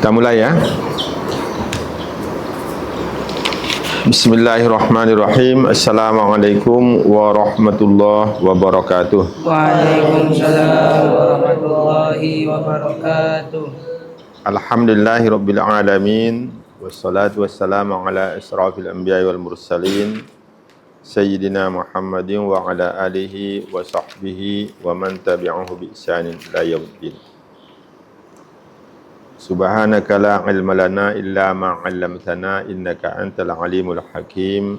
Kita mulai ya. Bismillahirrahmanirrahim. Assalamualaikum warahmatullahi wabarakatuh. Waalaikumsalam warahmatullahi wabarakatuh. Alhamdulillahirabbil alamin. Wassalatu wassalamu ala asrafil anbiya'i wal mursalin Sayyidina Muhammadin wa ala alihi wa sahbihi wa man tabi'ahu bi ihsanin ila yaumiddin. Subhanaka la ilma lana illa ma 'allamtana innaka antal alimul hakim.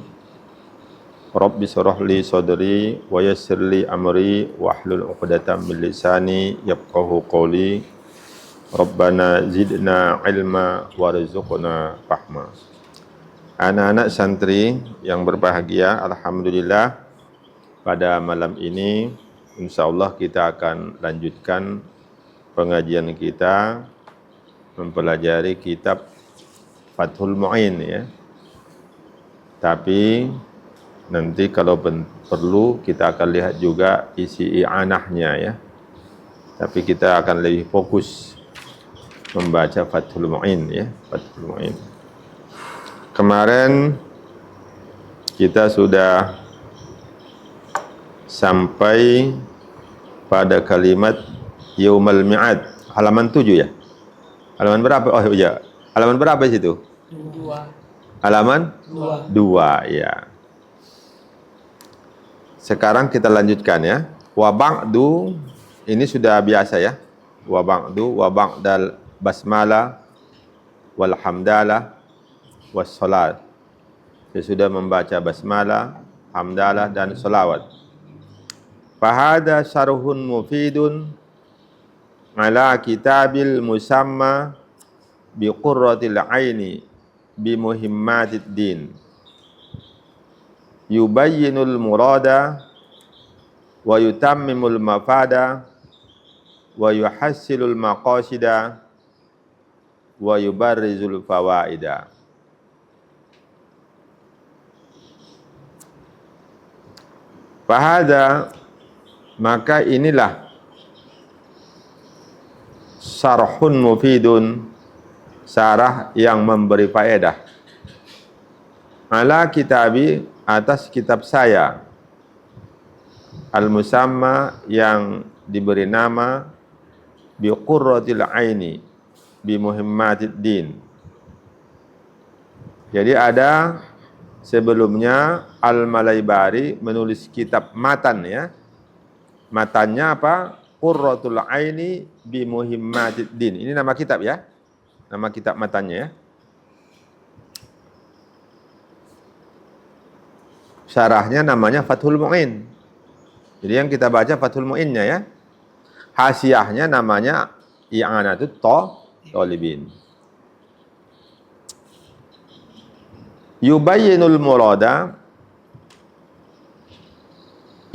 Rabbi shrah li sadri wa yassir li amri wahlul 'uqdatam min lisani yafqahu qawli. Rabbana zidna ilma warzuqna fahma. Anak-anak santri yang berbahagia, alhamdulillah pada malam ini insyaallah kita akan lanjutkan pengajian kita mempelajari kitab Fathul Mu'in ya. Tapi nanti kalau perlu kita akan lihat juga isi i'anahnya ya. Tapi kita akan lebih fokus membaca Fathul Mu'in ya, Fathul Mu'in. Kemarin kita sudah sampai pada kalimat Yaumal Mi'ad, halaman 7 ya. Halaman berapa? Oh iya. Halaman berapa situ? 2. Halaman 2 ya. Sekarang kita lanjutkan ya. Wa ba'du, ini sudah biasa ya. Wa ba'du, wa ba'dal basmalah wal hamdalah was salat. Saya sudah membaca basmalah, hamdalah dan salawat. Fahada syarhun mufidun ala kitabil musamma bi qurratil aini bi muhimmatid din yubayyinul murada wa yutammimul mafada wa yuhassilul maqasida wa yubarrizul fawaida. Fahada, maka inilah syarhun mufidun, syarah yang memberi faedah, ala kitabi, atas kitab saya, al-musamma, yang diberi nama bi qurratil aini bi muhimmatid din. Jadi ada sebelumnya Al-Malaibari menulis kitab matan ya. Matannya apa? Qurratul aini bi muhimmatid din. Ini nama kitab ya. Nama kitab matanya ya. Syarahnya namanya Fathul Mu'in. Jadi yang kita baca Fathul Mu'innya ya. Hasiyahnya namanya I'anatut Thalibin. Yubayyinul murada,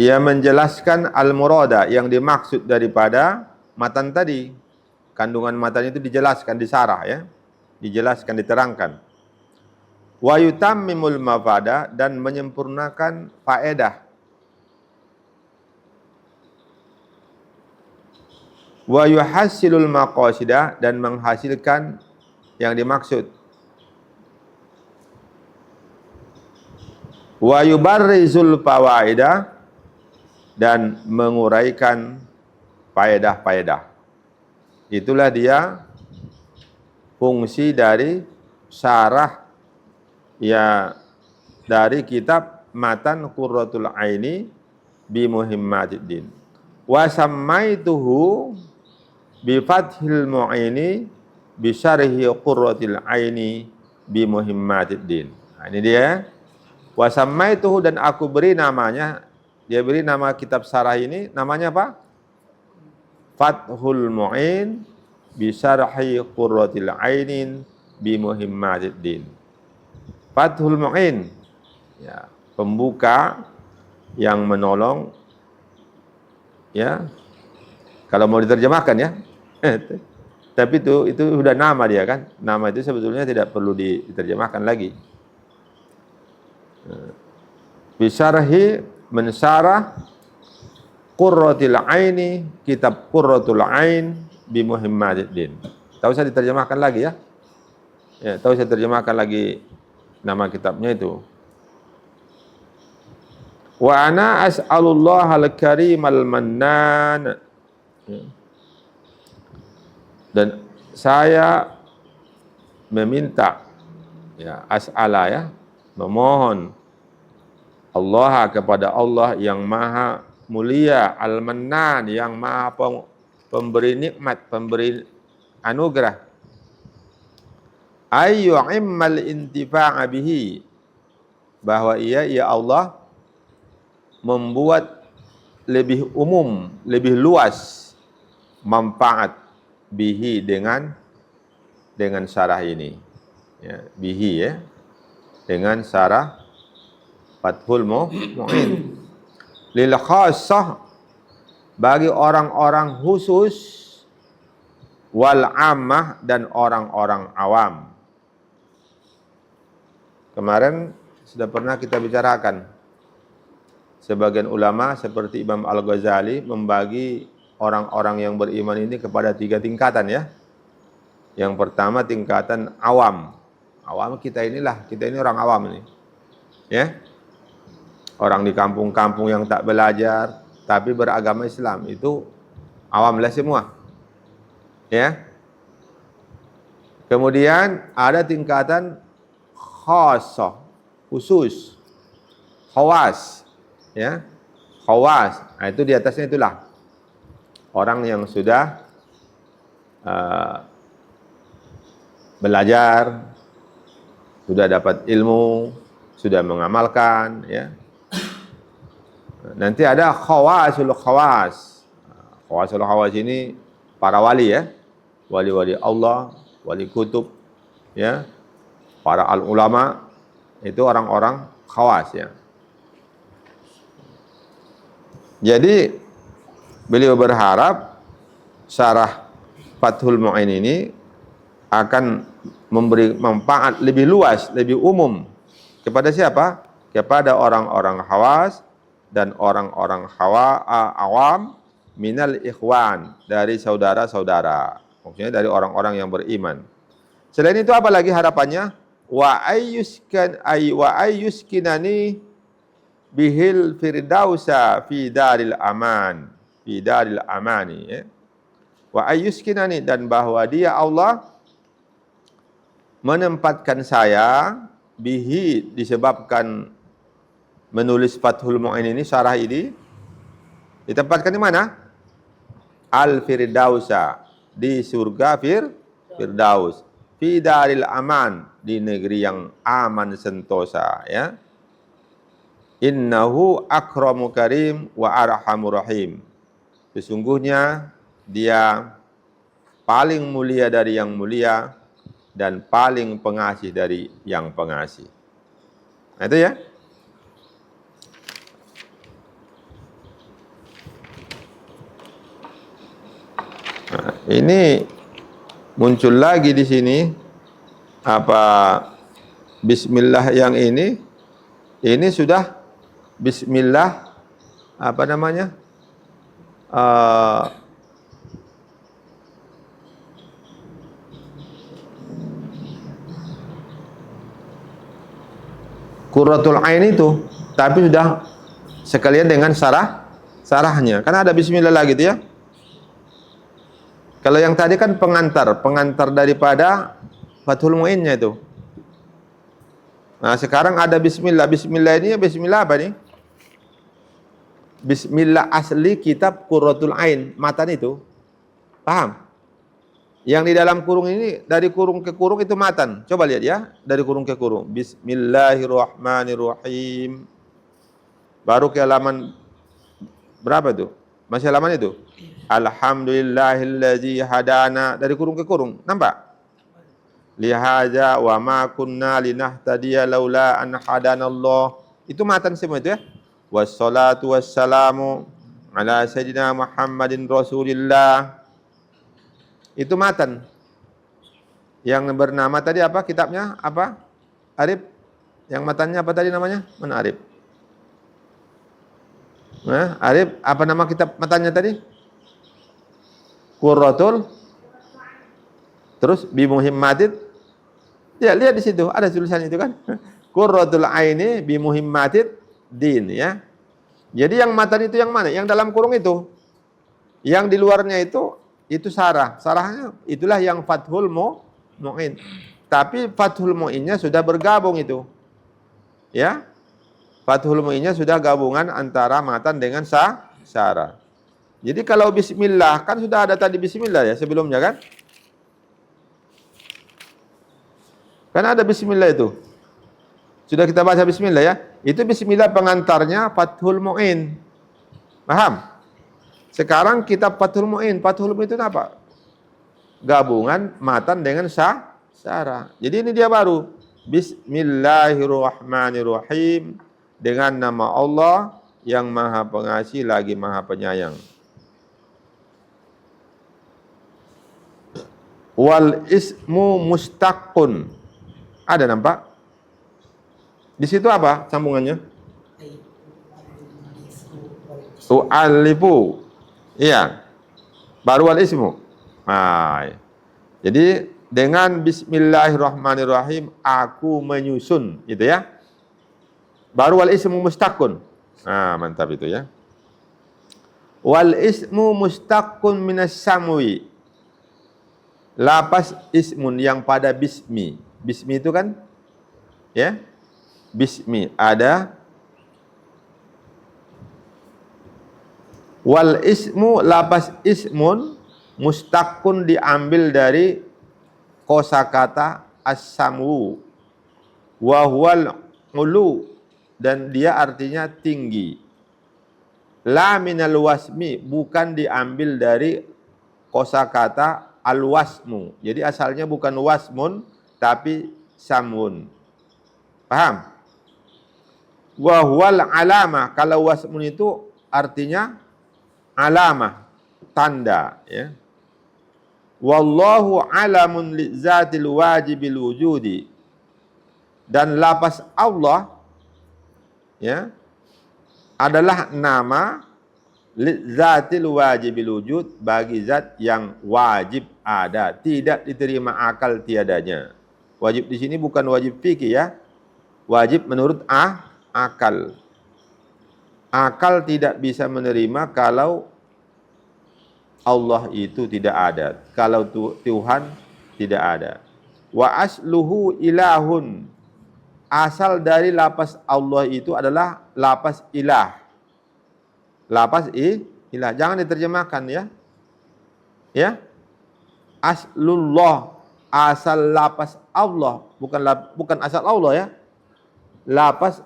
ia menjelaskan al-murada, yang dimaksud daripada matan tadi. Kandungan matan itu dijelaskan, disarah ya. Dijelaskan, diterangkan. Wa yutammimul mafada, dan menyempurnakan faedah. Wa yuhassilul maqasida, dan menghasilkan yang dimaksud. Wa yubarrizul fawaida, dan menguraikan faedah-faedah. Itulah dia fungsi dari syarah ya dari kitab matan Qurratul Aini bi Muhimmatid Din. Wa sammaituhu bi Fathil Mu'ini bi syarhi Qurratil Aini bi Muhimmatid Din. Nah, ini dia. Wa sammaituhu, dan aku beri namanya, dia beri nama kitab syarah ini, namanya apa? Fathul Mu'in bi syarhi Qurratil Ainin bi Muhimmatid Din. Fathul Mu'in ya, pembuka yang menolong ya. Kalau mau diterjemahkan ya. Tapi itu sudah nama dia kan. Nama itu sebetulnya tidak perlu diterjemahkan lagi. Bisyarhi, mensyarah Qurratil Aini, kitab Qurratul Ain bi Muhimmatid Din. Tak usah diterjemahkan lagi ya. Ya, tak usah diterjemahkan lagi nama kitabnya itu. Wa ana as'alullah al-karim al-mannan. Dan saya meminta, ya, as'ala ya, memohon Allah kepada Allah yang maha mulia, al-mannan, yang maha pemberi nikmat, pemberi anugerah. Ayyu'immal intifa'a bihi, bahwa ia Allah membuat lebih umum, lebih luas manfaat bihi dengan syarah ini. Ya, bihi ya, dengan syarah Fathul Mu'in. Lil khassah, bagi orang-orang khusus, wal ammah, dan orang-orang awam. Kemarin sudah pernah kita bicarakan, sebagian ulama seperti Imam Al-Ghazali membagi orang-orang yang beriman ini kepada 3 tingkatan ya. Yang pertama tingkatan awam. Awam kita ini orang awam ini. Ya. Orang di kampung-kampung yang tak belajar tapi beragama Islam, itu awamlah semua. Ya. Kemudian ada tingkatan khassah, khusus, khawas, ya, khawas. Nah, itu di atasnya itulah orang yang sudah belajar, sudah dapat ilmu, sudah mengamalkan, ya. Nanti ada khawasul khawas. Khawasul khawas ini para wali ya, wali-wali Allah, wali kutub, ya, para al-ulama, itu orang-orang khawas ya. Jadi beliau berharap syarah Fathul Mu'in ini akan memberi manfaat lebih luas, lebih umum kepada siapa? Kepada orang-orang khawas dan orang-orang awam minal ikhwan, dari saudara-saudara. Maksudnya dari orang-orang yang beriman. Selain itu apa lagi harapannya? Wa ayyuskinani bihil firdausa fi daril aman, fi daril amani, ya. Wa ayyuskinani, dan bahwa dia Allah menempatkan saya, bihi disebabkan menulis Fathul Mu'in ini, syarah ini ditempatkan di mana? Al-Firdausa, di surga Firdaus, fi daril aman, di negeri yang aman sentosa, ya. Innahu akramu karim wa arhamur rahim. Sesungguhnya dia paling mulia dari yang mulia dan paling pengasih dari yang pengasih. Nah, itu ya. Nah, ini muncul lagi di sini apa, bismillah yang ini sudah bismillah apa namanya? Qurratul Ain itu, tapi sudah sekalian dengan sarahnya. Karena ada bismillah lagi gitu ya. Kalau yang tadi kan pengantar daripada Fathul Mu'innya itu. Nah, sekarang ada bismillah. Bismillah ini bismillah apa nih? Bismillah asli kitab Qurratul Ain, matan itu. Paham? Yang di dalam kurung ini, dari kurung ke kurung itu matan. Coba lihat ya, dari kurung ke kurung. Bismillahirrahmanirrahim. Baru ke halaman berapa tuh? Masih halaman itu? Alhamdulillahillazi hadana, dari kurung ke kurung. Nampak? Lihaza wa ma kunna linahtadiya laula an hadanallah. Itu matan semua itu ya. Wassalatu wassalamu ala sayyidina Muhammadin Rasulillah. Itu matan. Yang bernama tadi apa kitabnya? Apa? Arif? Yang matannya apa tadi namanya? Mana Arif? Nah, Arif, apa nama kitab matannya tadi? Qurratul Terus bimuhimmatid, ya lihat di situ ada tulisan itu kan. Qurratul aini bimuhimmatid din ya. Jadi yang matan itu yang mana? Yang dalam kurung itu. Yang di luarnya itu sarah. Sarahnya itulah yang fathul mu'in. Tapi fathul mu'innya sudah bergabung itu. Ya. Fathul mu'innya sudah gabungan antara matan dengan sarah. Jadi kalau bismillah kan sudah ada tadi bismillah ya sebelumnya kan? Kan ada bismillah itu. Sudah kita baca bismillah ya. Itu bismillah pengantarnya fathul mu'in. Paham? Sekarang kitab fathul mu'in. Fathul mu'in itu apa? Gabungan matan dengan sarah. Jadi ini dia baru. Bismillahirrahmanirrahim. Dengan nama Allah yang maha pengasih lagi maha penyayang. Wal ismu mustaqun. Ada nampak? Di situ apa sambungannya? Tu'alifu. Iya. Baru wal ismu. Nah, jadi dengan bismillahirrahmanirrahim aku menyusun, gitu ya. Baru wal ismu mustaqun. Nah, mantap itu ya. Wal ismu mustaqun minas samwi. Lapas ismun yang pada bismi. Bismi itu kan ya. Bismi ada. Wal ismu lapas ismun mustaqun diambil dari kosakata as-samu wa huwal ulu dan dia artinya tinggi. La minal wasmi bukan diambil dari kosakata al-wasmu. Jadi asalnya bukan wasmun tapi samun. Paham? Wa huwal alamah. Kalau wasmun itu artinya alamah, tanda ya. Wallahu alamun li zatil wajibil wujudi. Dan lapas Allah ya adalah nama zatil wajibil wujud bagi zat yang wajib ada, tidak diterima akal tiadanya. Wajib di sini bukan wajib fikih ya. Wajib menurut akal. Akal tidak bisa menerima kalau Allah itu tidak ada, kalau Tuhan tidak ada. Wa asluhu ilahun. Asal dari lapas Allah itu adalah lapas ilah. Lapas ilah, jangan diterjemahkan ya. Ya. Aslullah, asal lapas Allah, bukan asal Allah ya. Lapas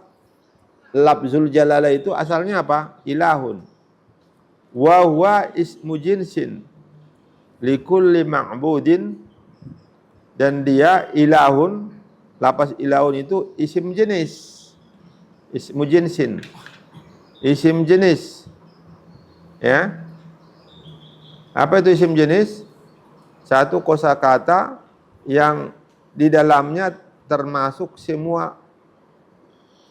lafzul jalalah itu asalnya apa? Ilahun. Wa huwa ismu jinsin likulli ma'budin, dan dia ilahun, lapas ilahun itu isim jenis. Ismu jinsin. Isim jenis. Ya. Apa itu isim jenis? Satu kosakata yang di dalamnya termasuk semua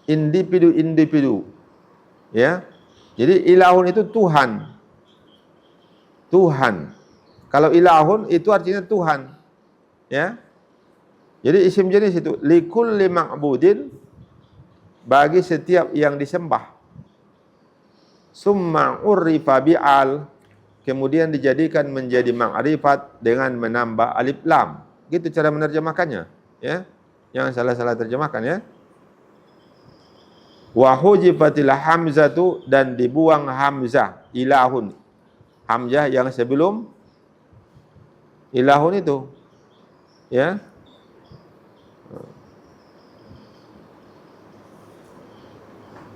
individu-individu. Ya. Jadi ilahun itu Tuhan. Tuhan. Kalau ilahun itu artinya Tuhan. Ya. Jadi isim jenis itu likulli ma'budin, bagi setiap yang disembah. Summa urifa bi'al, kemudian dijadikan menjadi ma'rifat dengan menambah alif lam. Gitu cara menerjemahkannya, ya. Jangan salah-salah terjemahkan ya. Wa hujibatil hamzatu, dan dibuang hamzah ilahun. Hamzah yang sebelum ilahun itu. Ya.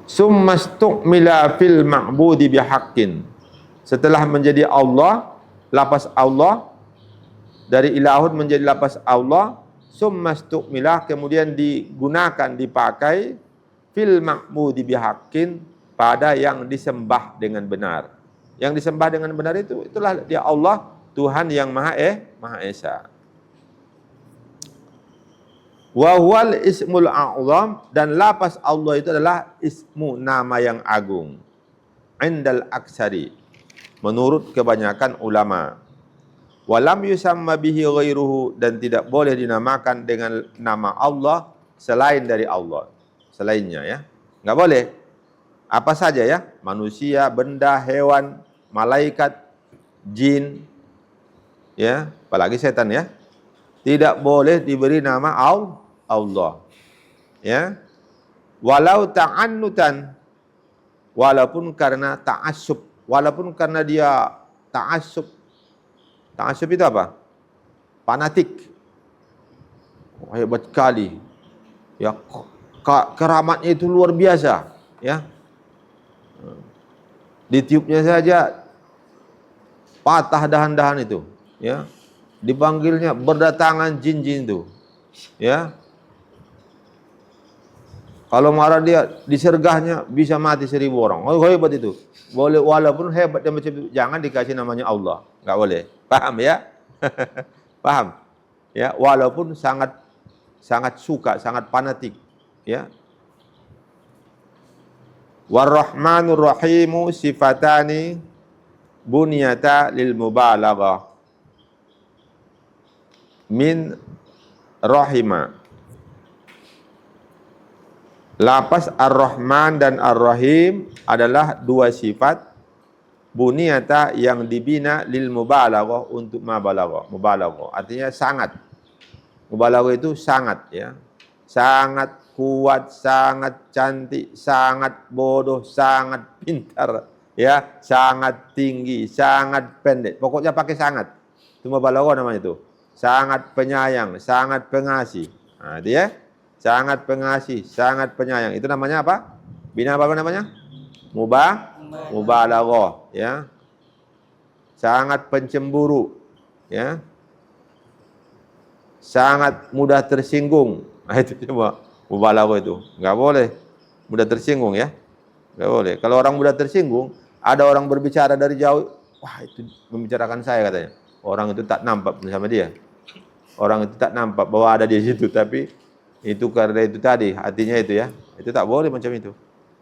Summastu'mila fil ma'budi bihaqqin. Setelah menjadi Allah, lapas Allah dari ilahun menjadi lapas Allah, summastu'mila, kemudian digunakan, dipakai fil ma'budi bihaqqin, pada yang disembah dengan benar. Yang disembah dengan benar itulah dia Allah, Tuhan yang Maha Esa. Wa huwal ismul a'zam, dan lapas Allah itu adalah ismu, nama yang agung. Indal aksari, menurut kebanyakan ulama. Walam yusamma bihi ghairuhu, dan tidak boleh dinamakan dengan nama Allah selain dari Allah. Selainnya ya. Enggak boleh. Apa saja ya? Manusia, benda, hewan, malaikat, jin, ya, apalagi setan ya. Tidak boleh diberi nama Allah. Ya. Walau ta'annutan, walaupun karena ta'assub, walaupun karena dia ta'assub. Ta'assub itu apa? Fanatik. Oh, hebat sekali. Ya, keramatnya itu luar biasa, ya. Ditiupnya saja patah dahan-dahan itu, ya. Dipanggilnya berdatangan jin-jin itu, ya. Kalau marah dia disergahnya bisa mati 1000 orang. Oh, hebat itu. Boleh, walaupun hebat dan macam itu, jangan dikasih namanya Allah. Enggak boleh. Paham ya? Paham? Ya, walaupun sangat suka, sangat fanatik, ya. War-Rahmanur Rahimu sifatani bunyata lil mubalaghah min rahima. Lafaz Ar-Rahman dan Ar-Rahim adalah dua sifat bunyata yang dibina lil mubalaghah, untuk mubalaghah. Mubalaghah artinya sangat. Mubalaghah itu sangat, ya. Sangat kuat, sangat cantik, sangat bodoh, sangat pintar, ya, sangat tinggi, sangat pendek. Pokoknya pakai sangat. Itu mubalaghah namanya itu. Sangat penyayang, sangat pengasih. Nah, dia sangat pengasih, sangat penyayang. Itu namanya apa? Bina apa namanya? Mubalaghah, ya. Sangat pencemburu, ya. Sangat mudah tersinggung. Nah, itu cuma mubalaghah itu. Enggak boleh mudah tersinggung, ya. Enggak boleh. Kalau orang mudah tersinggung, ada orang berbicara dari jauh, wah, itu membicarakan saya katanya. Orang itu tak nampak bersama dia. Orang itu tak nampak bahwa ada di situ, tapi itu karena itu tadi, hatinya itu, ya. Itu tak boleh macam itu,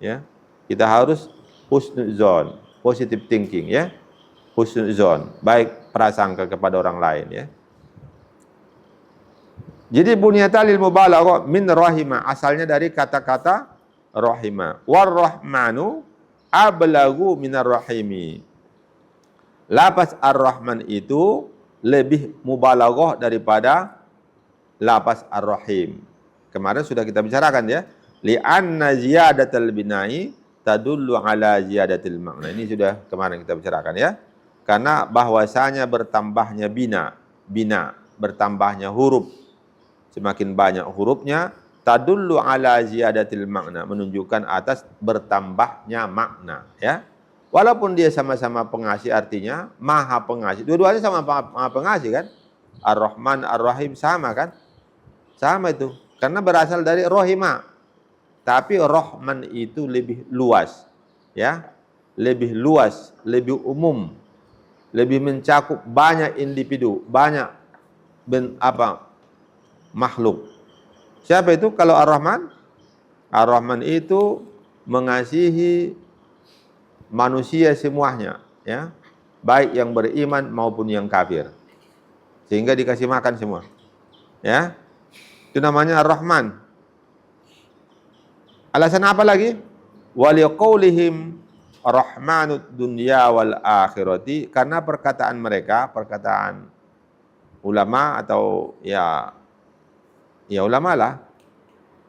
ya. Kita harus husnuzon, positive thinking, ya. Husnuzon, baik prasangka kepada orang lain, ya. Jadi bunyata lil mubalaghah min rahima, asalnya dari kata-kata rahima. War-Rahmanu ablagu minar rahimi. Lafaz Ar-Rahman itu lebih mubalaghah daripada lafaz Ar-Rahim. Kemarin sudah kita bicarakan, ya. Li'anna ziyadatal binai tadullu ala ziyadatil makna. Ini sudah kemarin kita bicarakan, ya. Karena bahwasanya bertambahnya bina, bertambahnya huruf, semakin banyak hurufnya, tadullu ala ziyadatil makna, menunjukkan atas bertambahnya makna, ya. Walaupun dia sama-sama pengasih, artinya maha pengasih. Dua-duanya sama maha pengasih, kan? Ar-Rahman, Ar-Rahim sama, kan? Sama itu. Karena berasal dari rohima. Tapi Rahman itu lebih luas, ya. Lebih luas, lebih umum. Lebih mencakup banyak individu, banyak makhluk. Siapa itu kalau Ar-Rahman? Ar-Rahman itu mengasihi manusia semuanya, ya. Baik yang beriman maupun yang kafir. Sehingga dikasih makan semua. Ya. Itu namanya Ar-Rahman. Alasan apa lagi? Waliqaulihim rahmanud dunya wal akhirati, karena perkataan mereka, perkataan ulama atau ya ulama lah,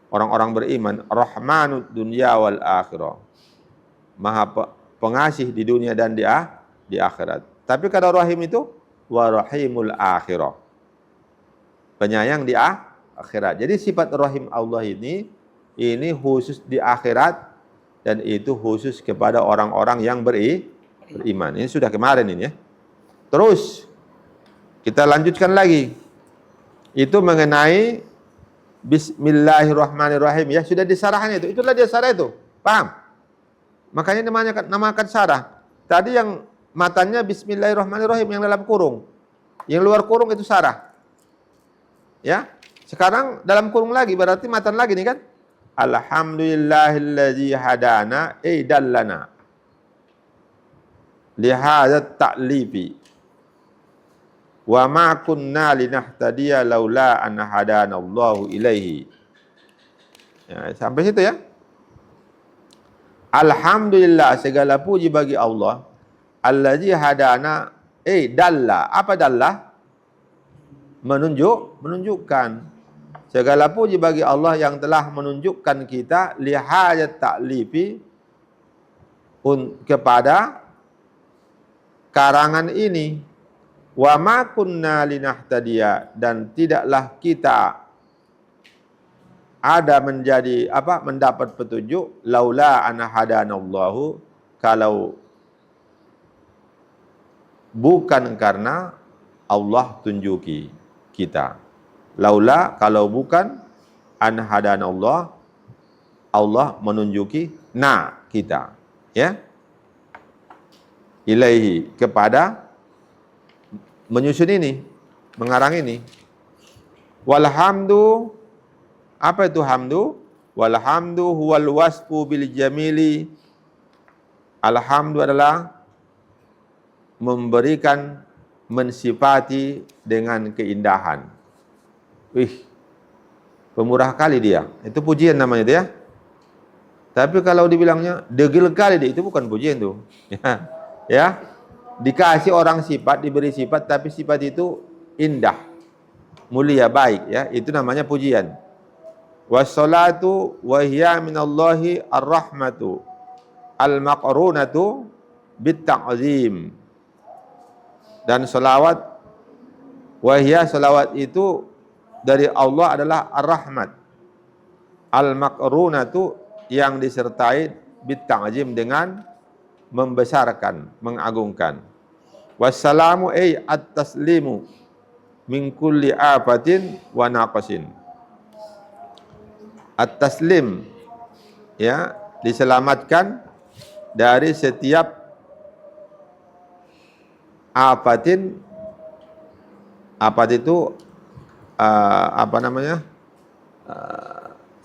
orang-orang beriman, rahmanud dunya wal akhirah, maha pengasih di dunia dan di akhirat. Tapi kata rahim itu warahimul akhirah, penyayang di akhirat. Jadi sifat rahim Allah ini khusus di akhirat, dan itu khusus kepada orang-orang yang beriman. Ini sudah kemarin ini, ya. Terus kita lanjutkan lagi. Itu mengenai Bismillahirrahmanirrahim, ya, sudah disarahnya itu. Itulah dia sarah itu. Paham? Makanya namakan sarah. Tadi yang matanya Bismillahirrahmanirrahim yang dalam kurung. Yang luar kurung itu sarah. Ya. Sekarang dalam kurung lagi, berarti matan lagi nih, kan? Alhamdulillahilladzi hadana dallana li hadzal ta'lifi. Wa ma kunna linahtadiya laula an hadanallahu ilaihi. Ya, sampai situ ya. Alhamdulillah, segala puji bagi Allah. Allazi hadana, dalla. Apa dalla? Menunjukkan. Segala puji bagi Allah yang telah menunjukkan kita lihajat ta'lifi kepada karangan ini. Wa ma kunna linahtadiya, dan tidaklah kita ada menjadi mendapat petunjuk laula an hadanallahu, kalau bukan karena Allah tunjuki kita. Laula, kalau bukan an hadanallah, Allah menunjuki kita, ya. Ilaihi, kepada menyusun ini, mengarang ini. Walhamdu, apa itu hamdu? Walhamdu huwal wasfu bil jamili. Alhamdu adalah memberikan, mensifati dengan keindahan. Wih, pemurah kali dia. Itu pujian namanya itu ya. Tapi kalau dibilangnya degil kali dia, itu bukan pujian tuh. Ya. Dikasih orang sifat, diberi sifat, tapi sifat itu indah, mulia, baik, ya. Itu namanya pujian. Wassalatu wa hiya minallahi ar-rahmatu al-maqrunatu bit-ta'zim. Dan salawat, wahia, salawat itu dari Allah adalah ar-rahmat, al-maqrunatu, yang disertai bit-ta'zim, dengan membesarkan, mengagungkan. Wassalamu at-taslimu min kulli afatin wa naqasin. At-taslim, ya, diselamatkan dari setiap afatin. Afat itu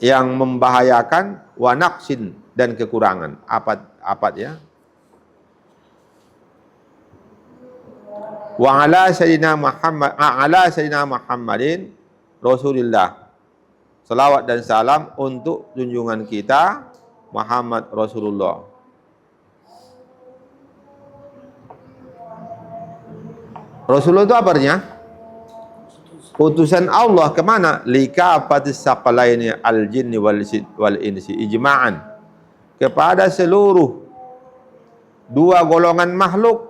yang membahayakan, wa naqsin, dan kekurangan. Afat ya. Wa ala sayyidina Muhammadin Rasulillah. Salawat dan salam untuk junjungan kita Muhammad Rasulullah. Rasulullah itu apa artinya? Utusan Allah kemana? Likafatis saqalaini al-jinni wal insi ijma'an. Kepada seluruh dua golongan makhluk.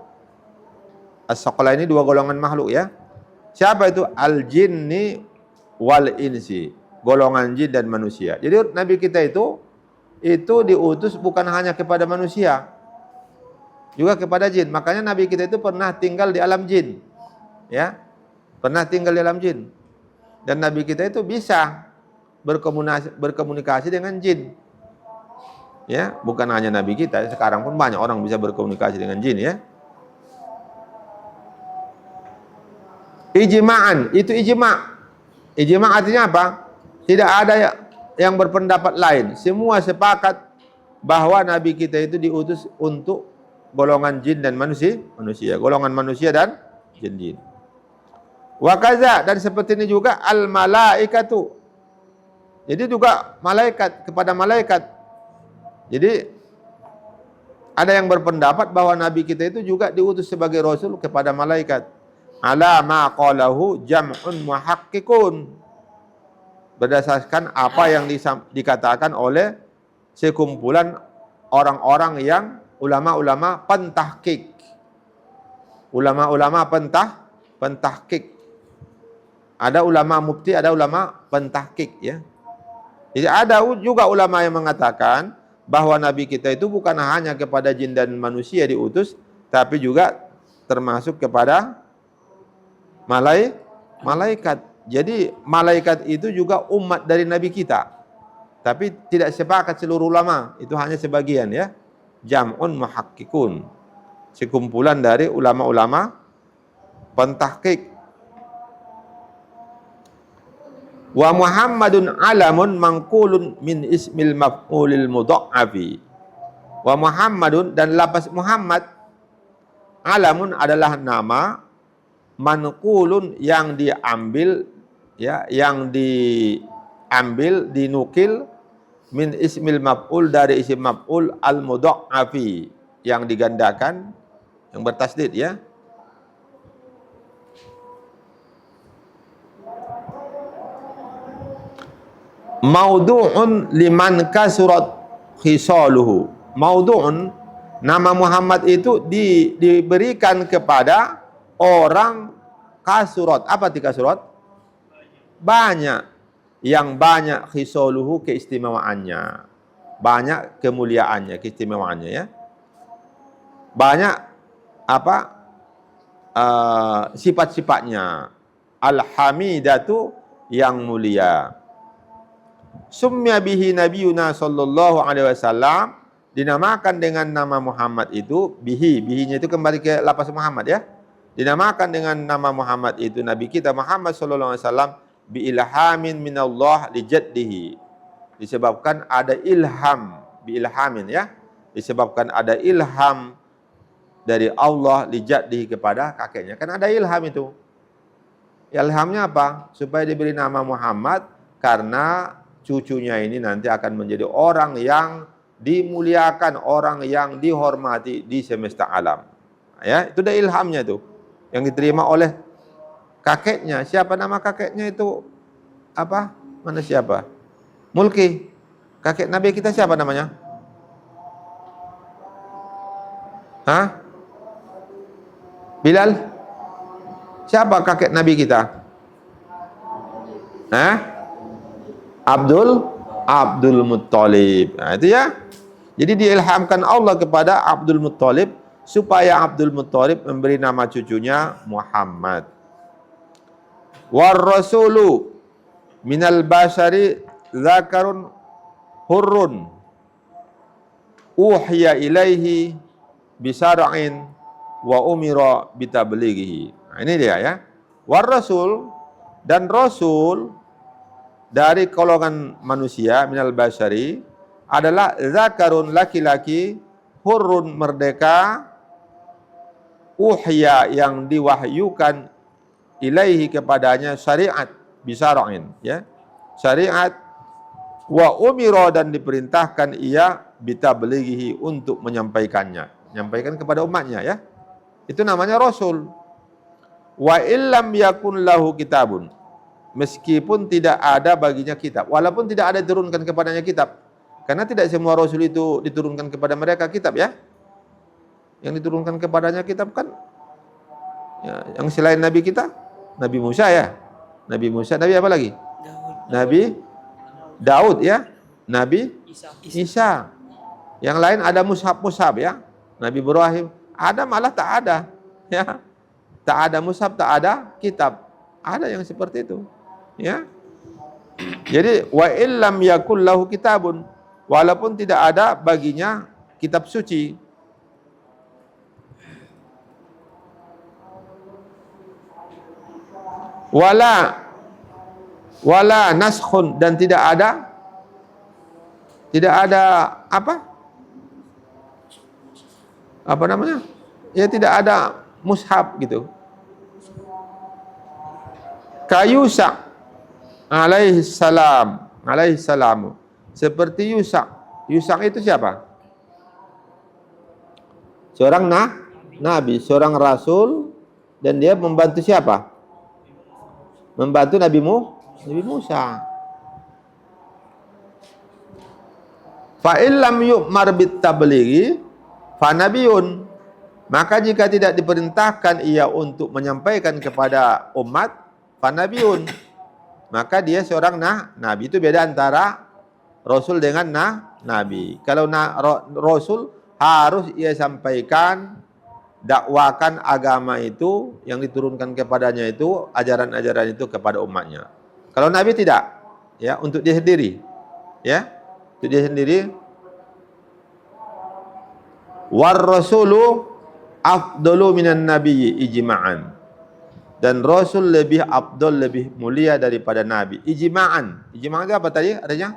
As-saqalaini, dua golongan makhluk, ya. Siapa itu? Al-jinni wal insi, golongan jin dan manusia. Jadi Nabi kita itu diutus bukan hanya kepada manusia, juga kepada jin. Makanya Nabi kita itu pernah tinggal di alam jin, ya, pernah tinggal di alam jin. Dan Nabi kita itu bisa berkomunikasi dengan jin, ya. Bukan hanya Nabi kita, sekarang pun banyak orang bisa berkomunikasi dengan jin, ya. Ijma'an, itu ijma'. Ijma' artinya apa? Tidak ada yang berpendapat lain. Semua sepakat bahwa Nabi kita itu diutus untuk golongan jin dan manusia, golongan manusia dan jin. Wa kaza, dan seperti ini juga al malaikatu. Jadi juga malaikat, kepada malaikat. Jadi ada yang berpendapat bahwa Nabi kita itu juga diutus sebagai rasul kepada malaikat. Ala ma qalahu jam'un muhaqqiqun, berdasarkan apa yang dikatakan oleh sekumpulan orang-orang yang ulama-ulama pentahqiq. Ulama-ulama pentahqiq. Ada ulama mufti, ada ulama pentahqiq, ya. Jadi ada juga ulama yang mengatakan bahwa Nabi kita itu bukan hanya kepada jin dan manusia diutus, tapi juga termasuk kepada malaikat. Jadi malaikat itu juga umat dari Nabi kita. Tapi tidak sepakat seluruh ulama, itu hanya sebagian, ya. Jam'un muhaqqiqun, sekumpulan dari ulama-ulama pentahqiq. Wa Muhammadun alamun mangkulun min ismil maf'ulil mudha'afi. Wa Muhammadun, dan lafaz Muhammad, alamun adalah nama, manqulun yang diambil, ya, yang diambil, dinukil, min ismil maf'ul, dari isim maf'ul al mudha'afi, yang digandakan, yang bertasdid, ya. Maudu'un liman kasurat khisaluhu. Maudu'un, nama Muhammad itu diberikan kepada orang kasurat. Apa arti kasurat? Banyak. Yang banyak khisaluhu, keistimewaannya. Banyak kemuliaannya, keistimewaannya, ya. Banyak apa? Sifat-sifatnya. Al-hamidatu, yang mulia. Sumya bihi nabiyuna sallallahu alaihi wasallam, dinamakan dengan nama Muhammad itu, bihinya itu kembali ke lafaz Muhammad, ya. Dinamakan dengan nama Muhammad itu Nabi kita Muhammad sallallahu alaihi wasallam bi ilhamin minallah li jaddihi. Disebabkan ada ilham, bi ilhamin, ya. Disebabkan ada ilham dari Allah li jaddihi, kepada kakeknya. Kan ada ilham itu. Ilhamnya apa? Supaya diberi nama Muhammad karena cucunya ini nanti akan menjadi orang yang dimuliakan, orang yang dihormati di semesta alam. Ya, itu dah ilhamnya itu, yang diterima oleh kakeknya. Siapa nama kakeknya itu? Apa? Mana siapa? Mulki. Kakek Nabi kita siapa namanya? Hah? Bilal? Siapa kakek Nabi kita? Hah? Abdul Muttalib. Nah, itu, ya. Jadi diilhamkan Allah kepada Abdul Muttalib supaya Abdul Muttalib memberi nama cucunya Muhammad. War rasulu minal bashari zakarun hurrun uhya ilaihi bisara'in wa umira bitablighihi. Nah, ini dia, ya. War rasul, dan rasul dari golongan manusia, minal basyari, adalah zakarun, laki-laki, hurrun, merdeka, uhya, yang diwahyukan, ilaihi, kepadanya, syariat, bisara'in, ya, syariat, wa umiro, dan diperintahkan ia, bitablighihi, untuk menyampaikannya, menyampaikan kepada umatnya, ya. Itu namanya rasul. Wa illam yakun lahu kitabun, meskipun tidak ada baginya kitab, walaupun tidak ada diturunkan kepadanya kitab, karena tidak semua rasul itu diturunkan kepada mereka kitab, ya. Yang diturunkan kepadanya kitab kan, ya, yang selain Nabi kita, Nabi Musa, ya. Nabi Musa, Nabi apa lagi? Nabi Daud, ya. Nabi Isa. Yang lain ada mushaf, ya. Nabi Ibrahim, ada malah tak ada, ya. Tak ada mushaf, tak ada kitab. Ada yang seperti itu, ya. Jadi wa illam yakul lahu kitabun, walaupun tidak ada baginya kitab suci. Wala naskhun, dan tidak ada apa namanya? Ya, tidak ada mushaf gitu. Kayusa alaihi salam, seperti Yusa. Yusa itu siapa? Seorang nabi, seorang rasul, dan dia membantu siapa? Membantu Nabi Musa. Fa illam yu'mar bit tablighi fa nabiyun, maka jika tidak diperintahkan ia untuk menyampaikan kepada umat, Fanabiun, maka dia seorang nabi. Itu beda antara rasul dengan nabi. Kalau rasul harus ia sampaikan, dakwakan agama itu yang diturunkan kepadanya itu, ajaran-ajaran itu kepada umatnya. Kalau nabi tidak, ya, untuk dia sendiri, ya, untuk dia sendiri. War rasulu afdalu minan nabiyyi ijma'an, dan rasul lebih afdal, lebih mulia daripada nabi. Ijma'an itu apa tadi artinya?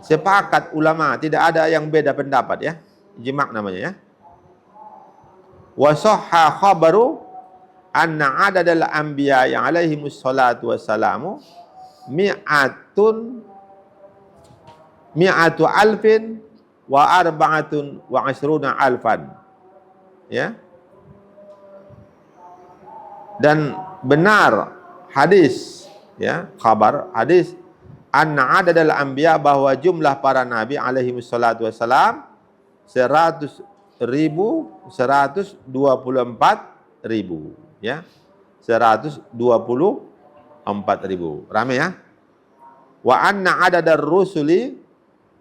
Sepakat ulama, tidak ada yang beda pendapat, ya. Ijma' namanya, ya. Wa sahha khabaru anna adadal anbiya yang alaihimus salatu wassalamu mi'atu alfin wa arba'atun wa asruna alfan. Ya. Dan benar hadis, ya, kabar hadis anna adadal anbiya, bahwa jumlah para nabi alaihimus salatu wassalam 124.000, ya. 124.000. Rame ya. Wa anna adadar rusuli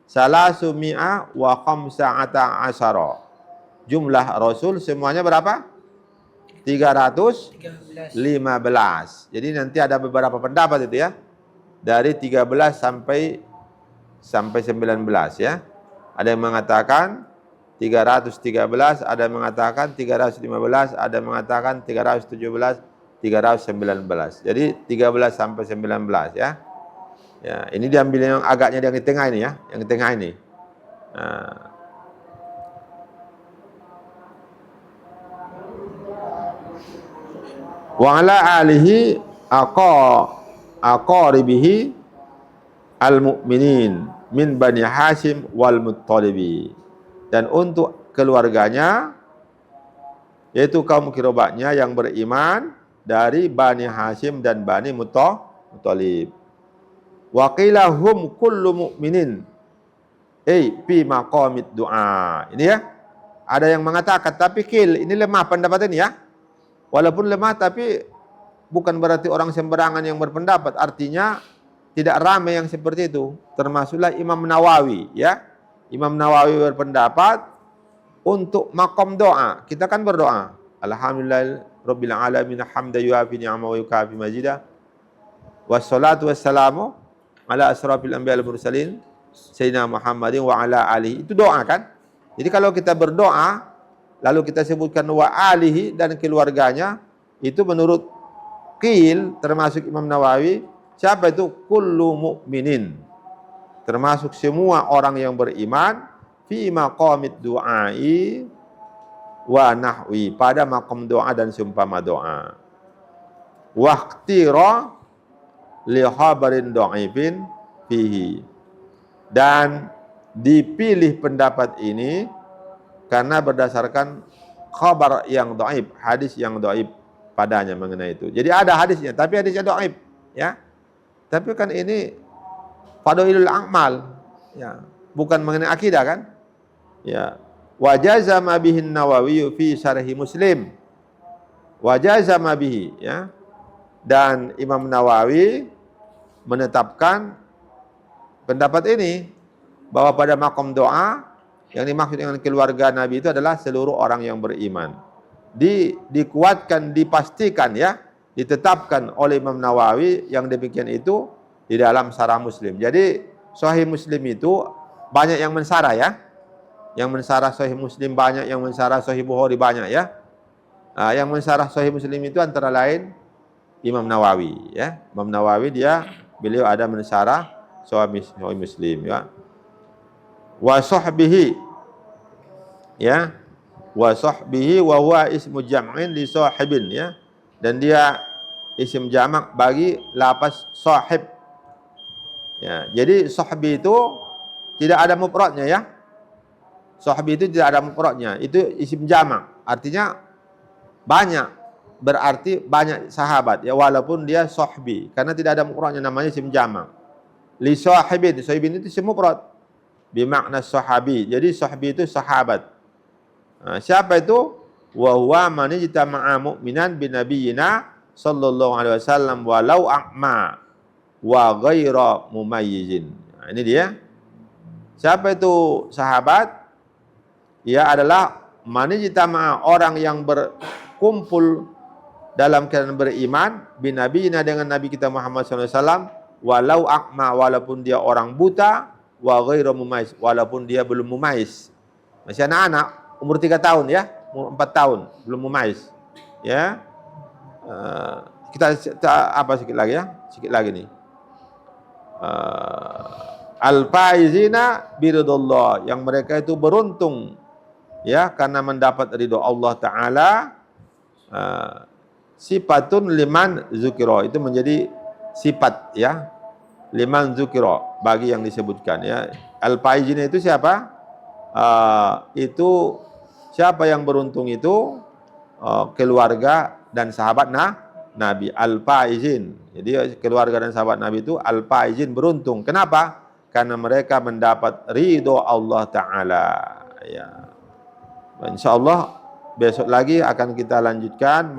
300 wa khamsa'ata asyara. Jumlah rasul semuanya berapa? 315. Jadi nanti ada beberapa pendapat itu ya. Dari 13 sampai 19 ya. Ada yang mengatakan 313, ada yang mengatakan 315, ada yang mengatakan 317, 319. Jadi 13 sampai 19 ya. Ya, ini diambil yang agaknya yang di tengah ini ya, yang di tengah ini. Nah. Wa ala alihi aqaribihi al-mu'minin min Bani Hashim wal Muttalibi. Dan untuk keluarganya, yaitu kaum kerabatnya yang beriman dari Bani Hashim dan Bani Muttalib. Wa qila hum kullu mu'minin fi maqamid du'a. Ini ya. Ada yang mengatakan, tapi ini lemah pendapat ini ya. Walaupun lemah tapi bukan berarti orang sembarangan yang berpendapat. Artinya tidak ramai yang seperti itu. Termasuklah Imam Nawawi ya. Imam Nawawi berpendapat untuk makom doa. Kita kan berdoa. Alhamdulillah rabbil alamin hamdan yuafi ni'amahu wa yukafi majidah. Wassalatu wassalamu ala asrafil anbiya wal mursalin sayyidina Muhammadin wa ala alihi. Itu doa kan? Jadi kalau kita berdoa lalu kita sebutkan wa alihi dan keluarganya, itu menurut qil termasuk Imam Nawawi, siapa itu? Kullu mu'minin, termasuk semua orang yang beriman fi maqamid du'ai wa nahwi, pada maqam doa dan seumpama doa. Waqtira li khabarin dhaifin fihi, dan dipilih pendapat ini karena berdasarkan khabar yang dhaif, hadis yang dhaif padanya mengenai itu. Jadi ada hadisnya, tapi hadisnya dhaif, ya. Tapi kan ini fadailul a'mal, ya, bukan mengenai akidah kan? Ya. Wajazama bihin Nawawi fi syarhi Muslim. Wajazama bihi, ya. Dan Imam Nawawi menetapkan pendapat ini bahwa pada makom doa yang dimaksud dengan keluarga Nabi itu adalah seluruh orang yang beriman. Dikuatkan, dipastikan ya, ditetapkan oleh Imam Nawawi yang demikian itu di dalam Syarah Muslim. Jadi Sahih Muslim itu banyak yang mensarah ya. Yang mensarah Sahih Muslim banyak, yang mensarah Sahih Bukhari banyak ya. Yang mensarah Sahih Muslim itu antara lain Imam Nawawi ya. Imam Nawawi beliau ada mensarah Sahih Muslim ya. Wa sahbihi ya, wa sahbihi wa huwa ismu jam'in li sahibin ya, dan dia isim jamak bagi lafaz sahib ya. Jadi sahbi itu tidak ada mufradnya ya. Sahbi itu tidak ada mufradnya, itu isim jamak, artinya banyak, berarti banyak sahabat ya, walaupun dia sahbi karena tidak ada mufradnya, namanya isim jamak. Li sahibin, sahibin itu isim mufrad bimakna sahabi. Jadi sahabi itu sahabat. Siapa itu? Wa huwa man ijtama'a mu'minan bi nabiyyina sallallahu alaihi wasallam walau a'ma wa ghaira mumayyizin. Ini dia. Siapa itu sahabat? Ia adalah man ijtama'a, orang yang berkumpul dalam keadaan beriman bi nabiyyina, dengan nabi kita Muhammad sallallahu alaihi wasallam, walau a'ma, walaupun dia orang buta, wa ghairu mumaiz, walaupun dia belum mumaiz, masih anak-anak, umur 3 tahun ya, umur 4 tahun, belum mumaiz ya. Kita apa sikit lagi ya, sikit lagi nih. Al-faizina biridullah, yang mereka itu beruntung ya karena mendapat ridho Allah Ta'ala. sifatun liman zukiro, itu menjadi sifat ya, liman zukiro, bagi yang disebutkan ya. Al-faizin itu siapa? Itu siapa yang beruntung itu? Keluarga dan sahabat Nabi, al-faizin. Jadi keluarga dan sahabat Nabi itu al-faizin, beruntung. Kenapa? Karena mereka mendapat ridho Allah Ta'ala ya. InsyaAllah besok lagi akan kita lanjutkan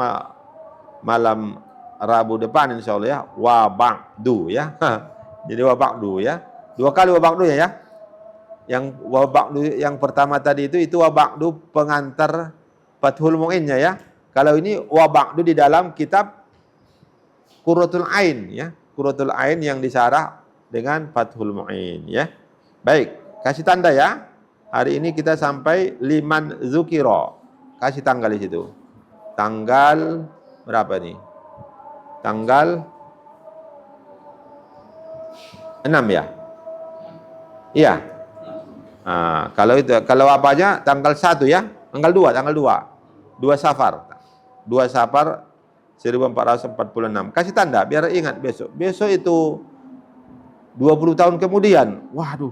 malam Rabu depan insyaallah ya, wa ba'du ya. Jadi wa ba'du ya. 2 kali wa ba'du ya. Yang wa ba'du yang pertama tadi itu wa ba'du pengantar Fathul Mu'innya ya. Kalau ini wa ba'du di dalam kitab Qurratul Ain ya. Qurratul Ain yang disarah dengan Fathul Mu'in ya. Baik, kasih tanda ya. Hari ini kita sampai liman zukiro. Kasih tanggal di situ. Tanggal berapa nih? Tanggal 6 ya? Iya. Nah, kalau apanya tanggal 1 ya? Tanggal 2. 2 Safar. 2 Safar 1446. Kasih tanda biar ingat besok. Besok itu 20 tahun kemudian. Waduh,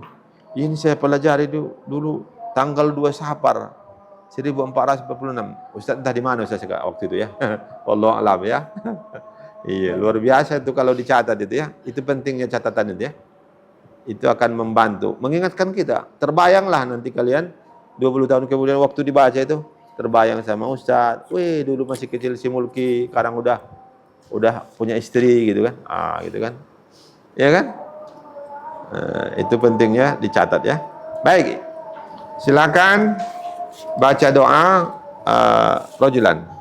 ini saya pelajari dulu tanggal 2 Safar 1446. Ustaz entah di mana Ustaz waktu itu ya. Wallahu a'lam ya. Iya, luar biasa itu kalau dicatat itu ya. Itu pentingnya catatan itu ya. Itu akan membantu, mengingatkan kita. Terbayanglah nanti kalian 20 tahun kemudian waktu dibaca itu, terbayang sama Ustaz. Wih, dulu masih kecil si Mulki, sekarang udah punya istri gitu kan. Gitu kan. Ya kan? Itu pentingnya dicatat ya. Baik. Silakan baca doa rojulan.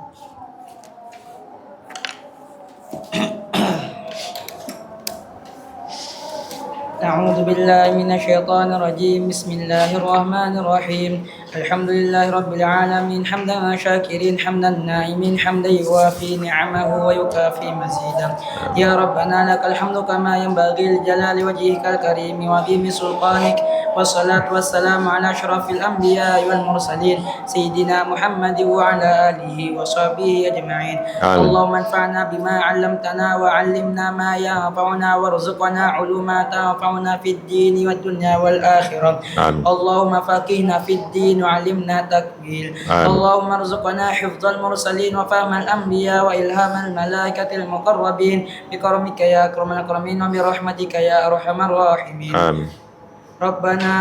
أعوذ بالله من الشيطان الرجيم بسم الله الرحمن الرحيم الحمد لله رب العالمين حمدا شاكرين حمدا نائمين حمدا يوافي نعمه ويكافي مزيدا يا ربنا لك الحمد كما ينبغي لجلال وجهك الكريم وعظيم سلطانك والصلاة والسلام على أشرف الأنبياء والمرسلين سيدنا محمد وعلى آله وصحبه أجمعين. اللهم انفعنا بما علمتنا وعلمنا ما ينفعنا وارزقنا علوما تنفعنا في الدين والدنيا والآخرة. اللهم فقهنا في الدين وعلمنا تكويل. اللهم ارزقنا حفظ المرسلين وفهم الأنبياء وإلهام الملائكة المقربين بكرمك يا أكرم الأكرمين وبرحمتك يا أرحم الراحمين. ربنا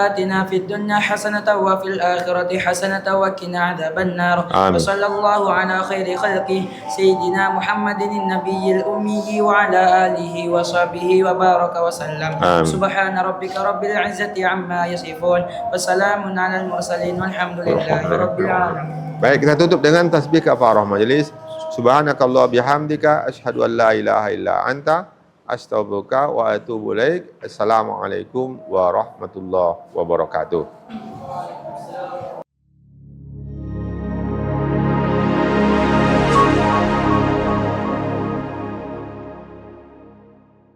آتنا في الدنيا حسنة وفي الآخرة حسنة وقنا عذاب النار. وصلى الله على خير خلقه سيدنا محمد النبي الأمي وعلى آله وصحبه وبارك وسلم. سبحان ربك رب العزة عما يصفون وسلام على المرسلين والحمد لله رب العالمين. Baik, kita tutup dengan tasbih kafarah majelis. Subhanakallah bihamdika asyhadu an la ilaha illa anta astaghfiruka wa atubu ilaik. Assalamualaikum warahmatullahi wabarakatuh.